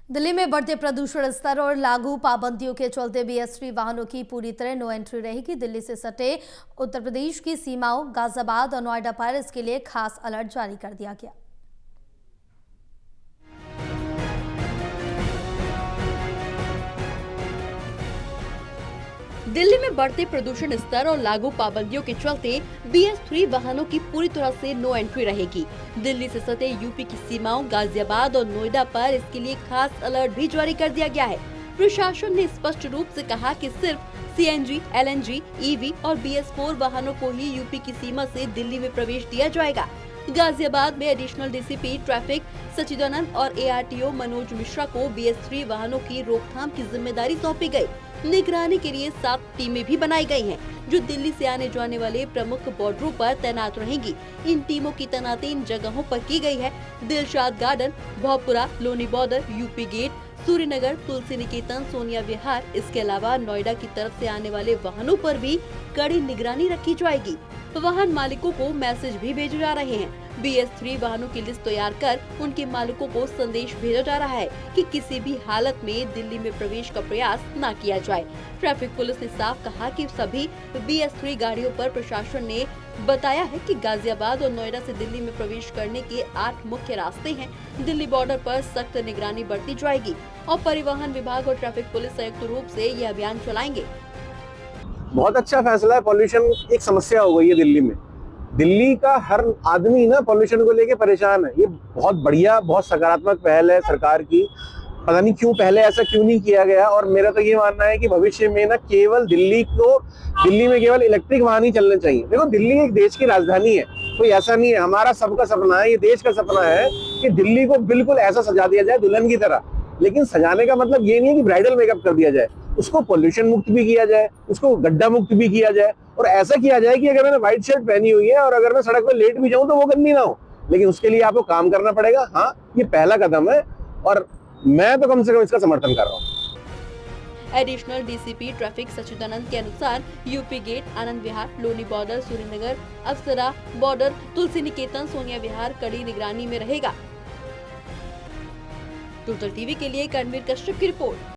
दिल्ली में बढ़ते प्रदूषण स्तर और लागू पाबंदियों के चलते BS3 वाहनों की पूरी तरह नो एंट्री रहेगी। दिल्ली से सटे उत्तर प्रदेश की सीमाओं गाजियाबाद और नोएडा पर इसके लिए खास अलर्ट जारी कर दिया गया। दिल्ली में बढ़ते प्रदूषण स्तर और लागू पाबंदियों के चलते BS3 वाहनों की पूरी तरह से नो एंट्री रहेगी। दिल्ली से सटे यूपी की सीमाओं गाजियाबाद और नोएडा पर इसके लिए खास अलर्ट भी जारी कर दिया गया है। प्रशासन ने स्पष्ट रूप से कहा कि सिर्फ CNG, LNG, EV और BS4 वाहनों को ही यूपी की सीमा से दिल्ली में प्रवेश दिया जाएगा। गाजियाबाद में एडिशनल DCP ट्रैफिक सचिदानंद और ARTO मनोज मिश्रा को BS3 वाहनों की रोकथाम की जिम्मेदारी सौंपी गई। निगरानी के लिए 7 टीमें भी बनाई गई हैं, जो दिल्ली से आने जाने वाले प्रमुख बॉर्डरों पर तैनात रहेंगी। इन टीमों की तैनाती इन जगहों पर की गई है: Dilshad garden, Bhojpura, Loni border, UP gate, Suryanagar, Tulsi Niketan, Sonia Vihar. इसके अलावा नोएडा की तरफ से आने वाले वाहनों पर भी कड़ी निगरानी रखी जाएगी। वाहन मालिकों को मैसेज भी भेजे जा रहे हैं। BS3 वाहनों की लिस्ट तैयार कर उनके मालिकों को संदेश भेजा जा रहा है कि किसी भी हालत में दिल्ली में प्रवेश का प्रयास न किया जाए। ट्रैफिक पुलिस ने साफ कहा कि सभी BS3 गाड़ियों पर प्रशासन ने बताया है कि गाजियाबाद और नोएडा से दिल्ली में प्रवेश करने के 8 मुख्य रास्ते हैं। दिल्ली बॉर्डर पर सख्त निगरानी बरती जाएगी और परिवहन विभाग और ट्रैफिक पुलिस संयुक्त रूप से यह अभियान चलाएंगे। बहुत अच्छा फैसला है। पॉल्यूशन एक समस्या हो गई है दिल्ली में। दिल्ली का हर आदमी ना पॉल्यूशन को लेके परेशान है। ये बहुत बढ़िया, बहुत सकारात्मक पहल है सरकार की। पता नहीं क्यों पहले ऐसा क्यों नहीं किया गया। और मेरा तो ये मानना है कि भविष्य में ना केवल दिल्ली में केवल इलेक्ट्रिक वाहन ही चलने चाहिए। देखो, दिल्ली एक देश की राजधानी है, कोई ऐसा नहीं है। हमारा सबका सपना है, ये देश का सपना है कि दिल्ली को बिल्कुल ऐसा सजा दिया जाए दुल्हन की तरह। लेकिन सजाने का मतलब ये नहीं है कि ब्राइडल मेकअप कर दिया जाए। उसको पोल्यूशन मुक्त भी किया जाए, उसको गड्ढा मुक्त भी किया जाए, और ऐसा किया जाए कि अगर मैंने व्हाइट शर्ट पहनी हुई है और अगर मैं सड़क पर लेट भी जाऊं तो वो गंदी ना हो। लेकिन उसके लिए आपको काम करना पड़ेगा। हाँ, ये पहला कदम है और मैं तो कम से कम इसका समर्थन कर रहा हूँ। एडिशनल DCP ट्रैफिक सचिदानंद के अनुसार UP gate, Anand Vihar, Loni border, Suryanagar, अप्सरा बॉर्डर, तुलसी निकेतन, सोनिया विहार कड़ी निगरानी में रहेगा। टोटल टीवी के लिए कर्णवीर कश्यप की रिपोर्ट।